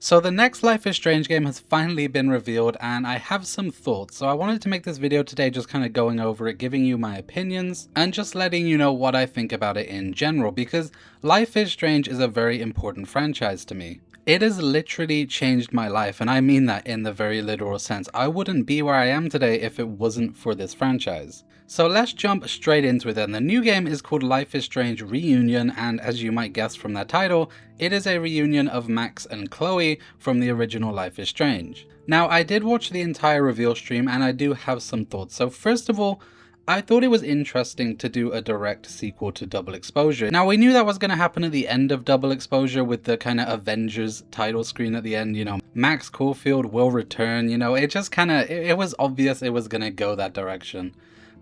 So the next Life is Strange game has finally been revealed and I have some thoughts. So I wanted to make this video today just kind of going over it, giving you my opinions and just letting you know what I think about it in general, because Life is Strange is a very important franchise to me. It has literally changed my life, and I mean that in the very literal sense. I wouldn't be where I am today if it wasn't for this franchise. So let's jump straight into it then. The new game is called Life is Strange Reunion, and as you might guess from that title, it is a reunion of Max and Chloe from the original Life is Strange. Now, I did watch the entire reveal stream and I do have some thoughts. So first of all, I thought it was interesting to do a direct sequel to Double Exposure. Now, we knew that was going to happen at the end of Double Exposure with the kind of Avengers title screen at the end, Max Caulfield will return, it just kind of, it was obvious it was going to go that direction.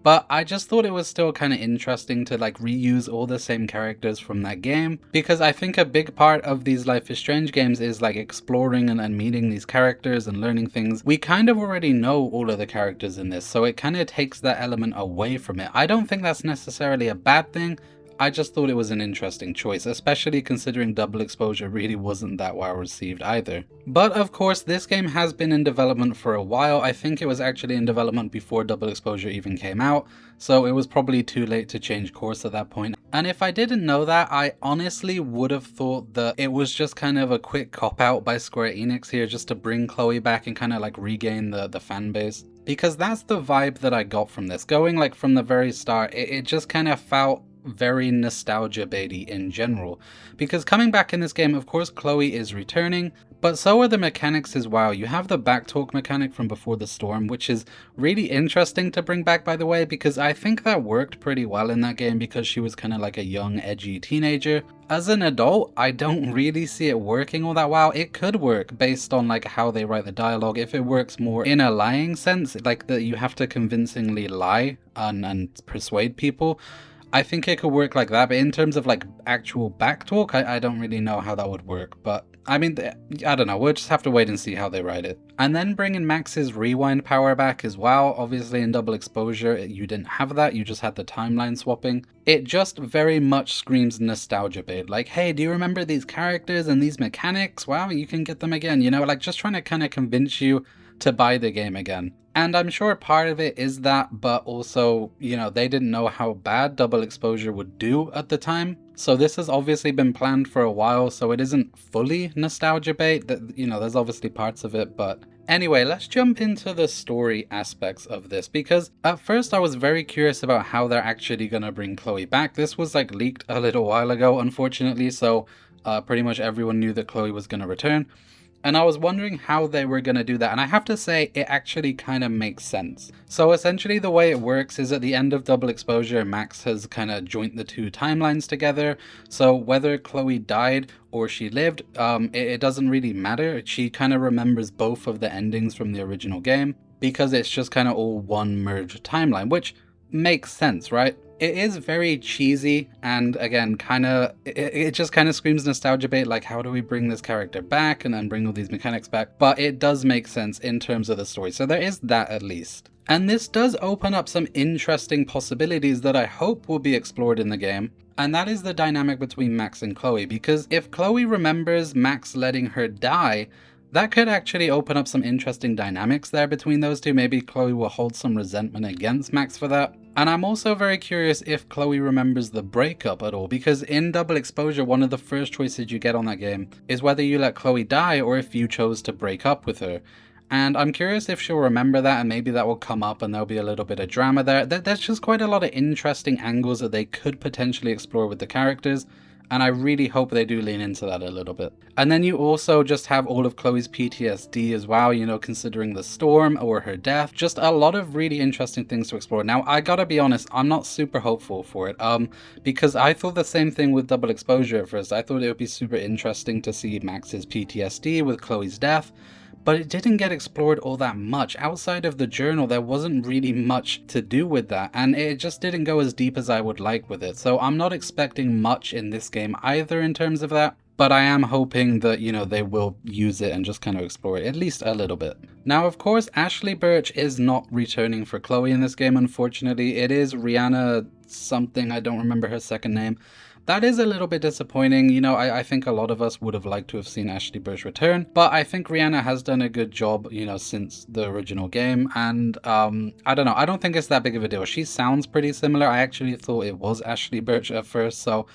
But I just thought it was still kind of interesting to reuse all the same characters from that game, because I think a big part of these Life is Strange games is exploring and meeting these characters and learning things. We kind of already know all of the characters in this, so it kind of takes that element away from it. I don't think that's necessarily a bad thing. I just thought it was an interesting choice, especially considering Double Exposure really wasn't that well received either. But of course, this game has been in development for a while. I think it was actually in development before Double Exposure even came out, so it was probably too late to change course at that point. And if I didn't know that, I honestly would have thought that it was just kind of a quick cop-out by Square Enix here just to bring Chloe back and kind of regain the fan base. Because that's the vibe that I got from this. Going from the very start, it just kind of felt very nostalgia baity in general, because coming back in this game, of course Chloe is returning, but so are the mechanics as well. You have the backtalk mechanic from Before the Storm, which is really interesting to bring back, by the way, because I think that worked pretty well in that game because she was kind of like a young edgy teenager. As an adult, I don't really see it working all that well. It could work based on how they write the dialogue, if it works more in a lying sense, that you have to convincingly lie and persuade people. I think it could work like that, but in terms of actual backtalk, I don't really know how that would work. But I mean, I don't know, we'll just have to wait and see how they write it. And then bringing Max's rewind power back as well. Obviously in Double Exposure, you didn't have that, you just had the timeline swapping. It just very much screams nostalgia bait. Hey, do you remember these characters and these mechanics? Wow, you can get them again, just trying to kind of convince you to buy the game again. And I'm sure part of it is that, but also, they didn't know how bad Double Exposure would do at the time. So this has obviously been planned for a while, so it isn't fully nostalgia bait. There's obviously parts of it, but anyway, let's jump into the story aspects of this, because at first I was very curious about how they're actually going to bring Chloe back. This was leaked a little while ago, unfortunately, so pretty much everyone knew that Chloe was going to return. And I was wondering how they were going to do that, and I have to say it actually kind of makes sense. So essentially the way it works is at the end of Double Exposure, Max has kind of joined the two timelines together, so whether Chloe died or she lived, it doesn't really matter. She kind of remembers both of the endings from the original game, because it's just kind of all one merged timeline, which makes sense, right? It is very cheesy, and again, it just kind of screams nostalgia bait, how do we bring this character back and then bring all these mechanics back? But it does make sense in terms of the story, so there is that at least. And this does open up some interesting possibilities that I hope will be explored in the game, and that is the dynamic between Max and Chloe, because if Chloe remembers Max letting her die, that could actually open up some interesting dynamics there between those two. Maybe Chloe will hold some resentment against Max for that. And I'm also very curious if Chloe remembers the breakup at all, because in Double Exposure, one of the first choices you get on that game is whether you let Chloe die or if you chose to break up with her. And I'm curious if she'll remember that, and maybe that will come up and there'll be a little bit of drama there. There's just quite a lot of interesting angles that they could potentially explore with the characters, and I really hope they do lean into that a little bit. And then you also just have all of Chloe's PTSD as well, considering the storm or her death. Just a lot of really interesting things to explore. Now, I gotta be honest, I'm not super hopeful for it, because I thought the same thing with Double Exposure at first. I thought it would be super interesting to see Max's PTSD with Chloe's death, but it didn't get explored all that much. Outside of the journal, there wasn't really much to do with that, and it just didn't go as deep as I would like with it. So I'm not expecting much in this game either in terms of that, but I am hoping that, they will use it and just kind of explore it at least a little bit. Now, of course, Ashley Birch is not returning for Chloe in this game, unfortunately. It is Rihanna something, I don't remember her second name, that is a little bit disappointing. You know, I think a lot of us would have liked to have seen Ashley Burch return, but I think Rihanna has done a good job, you know, since the original game, and I don't know, I don't think it's that big of a deal. She sounds pretty similar. I actually thought it was Ashley Burch at first, so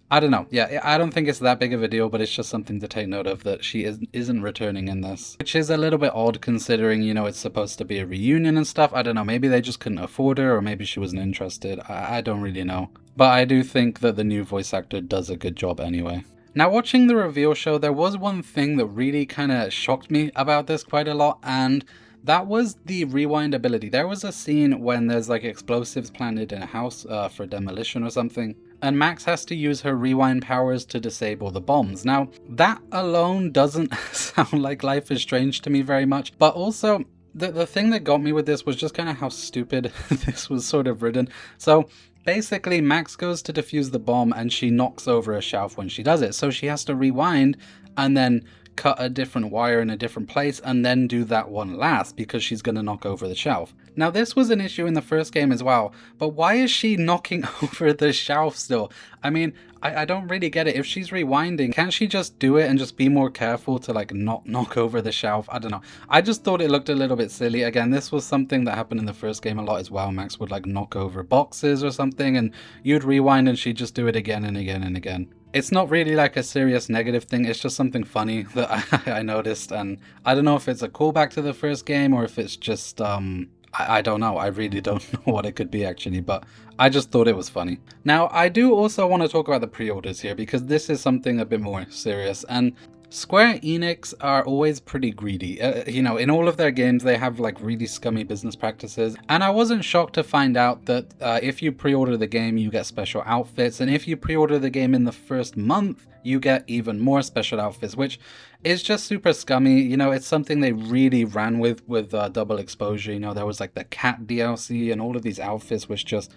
I don't know. Yeah, I don't think it's that big of a deal, but it's just something to take note of that she isn't returning in this. Which is a little bit odd considering, you know, it's supposed to be a reunion and stuff. I don't know, maybe they just couldn't afford her or maybe she wasn't interested. I don't really know. But I do think that the new voice actor does a good job anyway. Now, watching the reveal show, there was one thing that really kind of shocked me about this quite a lot, and that was the rewind ability. There was a scene when there's like explosives planted in a house for demolition or something, and Max has to use her rewind powers to disable the bombs. Now, that alone doesn't sound like Life is Strange to me very much, but also the thing that got me with this was just kind of how stupid this was sort of written. So basically, Max goes to defuse the bomb and she knocks over a shelf when she does it. So she has to rewind and then cut a different wire in a different place and then do that one last because she's going to knock over the shelf. Now, this was an issue in the first game as well, but why is she knocking over the shelf still? I mean, I don't really get it. If she's rewinding, can't she just do it and just be more careful to like not knock over the shelf? I don't know. I just thought it looked a little bit silly. Again, this was something that happened in the first game a lot as well. Max would like knock over boxes or something and you'd rewind and she'd just do it again and again and again. It's not really like a serious negative thing, it's just something funny that I noticed, and I don't know if it's a callback to the first game or if it's just, I don't know, I really don't know what it could be actually, but I just thought it was funny. Now, I do also want to talk about the pre-orders here, because this is something a bit more serious, and Square Enix are always pretty greedy. You know, in all of their games, they have like really scummy business practices. And I wasn't shocked to find out that if you pre-order the game, you get special outfits. And if you pre-order the game in the first month, you get even more special outfits, which is just super scummy. You know, it's something they really ran with Double Exposure. You know, there was like the cat DLC and all of these outfits, which just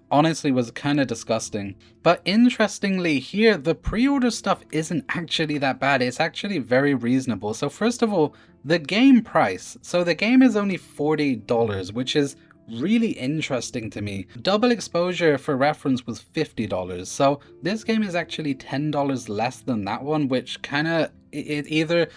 honestly was kind of disgusting. But interestingly here, the pre-order stuff isn't actually that bad. It's actually very reasonable. So first of all, the game price. So the game is only $40, which is really interesting to me. Double Exposure, for reference, was $50. So this game is actually $10 less than that one, which kind of, it either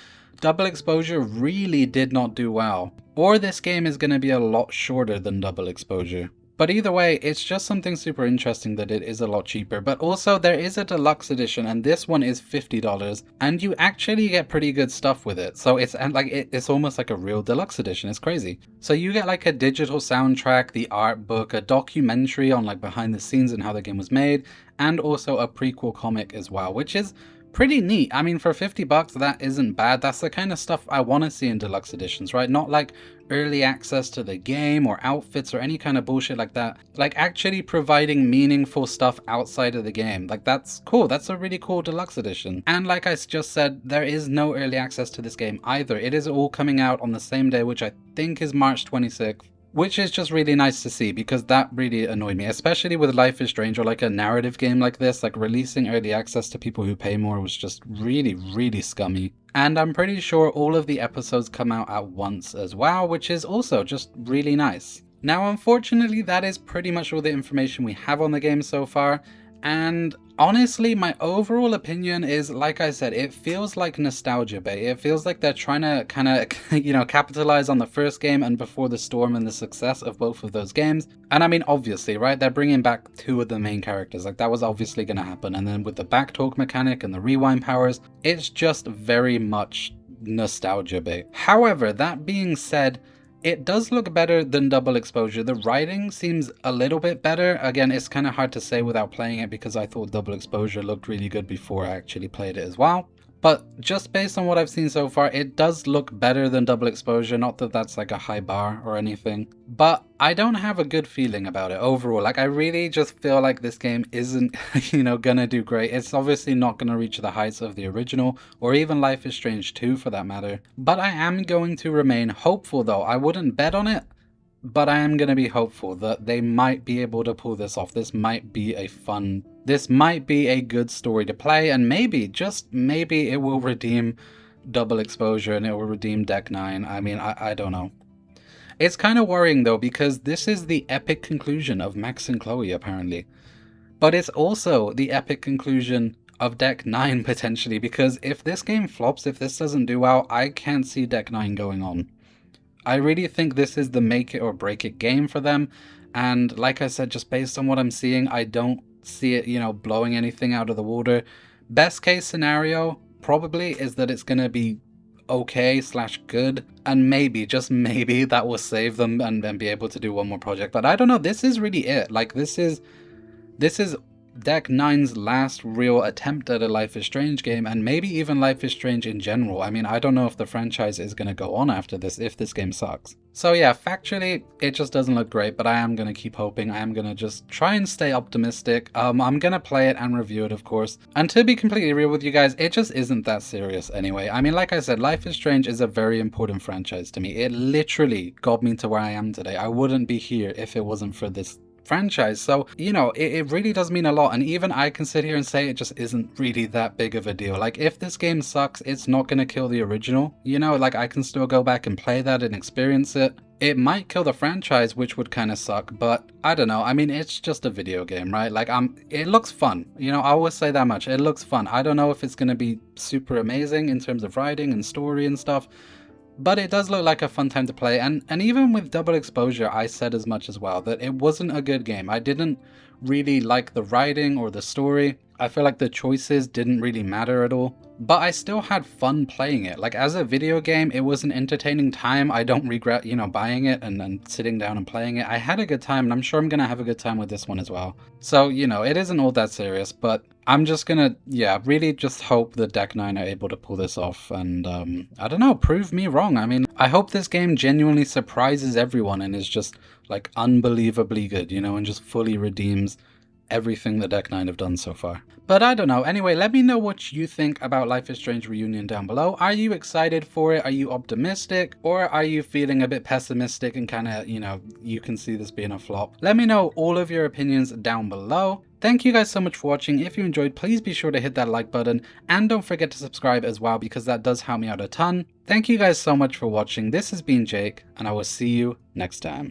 Double Exposure really did not do well, or this game is going to be a lot shorter than Double Exposure. But either way, it's just something super interesting that it is a lot cheaper. But also there is a deluxe edition, and this one is $50, and you actually get pretty good stuff with it. So it's it's almost like a real deluxe edition. It's crazy. So you get like a digital soundtrack, the art book, a documentary on like behind the scenes and how the game was made, and also a prequel comic as well, which is pretty neat. I mean, for $50, that isn't bad. That's the kind of stuff I want to see in deluxe editions, right? Not like early access to the game or outfits or any kind of bullshit like that. Like actually providing meaningful stuff outside of the game. Like that's cool. That's a really cool deluxe edition. And like I just said, there is no early access to this game either. It is all coming out on the same day, which I think is March 26th. Which is just really nice to see, because that really annoyed me, especially with Life is Strange or like a narrative game like this. Like releasing early access to people who pay more was just really, really scummy. And I'm pretty sure all of the episodes come out at once as well, which is also just really nice. Now, unfortunately, that is pretty much all the information we have on the game so far. And honestly, my overall opinion is, like I said, it feels like nostalgia bait. It feels like they're trying to kind of, you know, capitalize on the first game and Before the Storm and the success of both of those games. And I mean, obviously, right, they're bringing back two of the main characters. Like, that was obviously going to happen. And then with the backtalk mechanic and the rewind powers, it's just very much nostalgia bait. However, that being said, it does look better than Double Exposure. The writing seems a little bit better. Again, it's kind of hard to say without playing it because I thought Double Exposure looked really good before I actually played it as well. But just based on what I've seen so far, it does look better than Double Exposure. Not that that's like a high bar or anything. But I don't have a good feeling about it overall. Like, I really just feel like this game isn't, you know, gonna do great. It's obviously not gonna reach the heights of the original, or even Life is Strange 2 for that matter. But I am going to remain hopeful though. I wouldn't bet on it, but I am going to be hopeful that they might be able to pull this off. This might be a good story to play, and maybe, just maybe, it will redeem Double Exposure and it will redeem Deck 9. I mean, I don't know. It's kind of worrying though, because this is the epic conclusion of Max and Chloe apparently. But it's also the epic conclusion of Deck 9 potentially, because if this game flops, if this doesn't do well, I can't see Deck 9 going on. I really think this is the make it or break it game for them, and like I said, just based on what I'm seeing, I don't see it, blowing anything out of the water. Best case scenario probably is that it's gonna be okay slash good, and maybe, just maybe, that will save them and be able to do one more project. But I don't know, this is really it. Like, this is Deck 9's last real attempt at a Life is Strange game, and maybe even Life is Strange in general. I mean, I don't know if the franchise is going to go on after this, if this game sucks. So yeah, factually, it just doesn't look great, but I am going to keep hoping. I am going to just try and stay optimistic. I'm going to play it and review it, of course. And to be completely real with you guys, it just isn't that serious anyway. I mean, like I said, Life is Strange is a very important franchise to me. It literally got me to where I am today. I wouldn't be here if it wasn't for this franchise. So, it really does mean a lot, and even I can sit here and say it just isn't really that big of a deal. Like, if this game sucks, it's not gonna kill the original, like, I can still go back and play that and experience it. It might kill the franchise, which would kind of suck, but I don't know. I mean, it's just a video game, right? Like, it looks fun, I always say that much. It looks fun. I don't know if it's gonna be super amazing in terms of writing and story and stuff, but it does look like a fun time to play, and even with Double Exposure, I said as much as well, that it wasn't a good game. I didn't really like the writing or the story. I feel like the choices didn't really matter at all. But I still had fun playing it. Like, as a video game, it was an entertaining time. I don't regret, buying it and sitting down and playing it. I had a good time, and I'm sure I'm gonna have a good time with this one as well. So, it isn't all that serious, but I'm just gonna, really just hope that Deck 9 are able to pull this off, and, I don't know, prove me wrong. I mean, I hope this game genuinely surprises everyone and is just, like, unbelievably good, and just fully redeems everything that Deck 9 have done so far. But I don't know. Anyway, let me know what you think about Life is Strange Reunion down below. Are you excited for it? Are you optimistic? Or are you feeling a bit pessimistic and kind of, you can see this being a flop? Let me know all of your opinions down below. Thank you guys so much for watching. If you enjoyed, please be sure to hit that like button, and don't forget to subscribe as well, because that does help me out a ton. Thank you guys so much for watching. This has been Jake, and I will see you next time.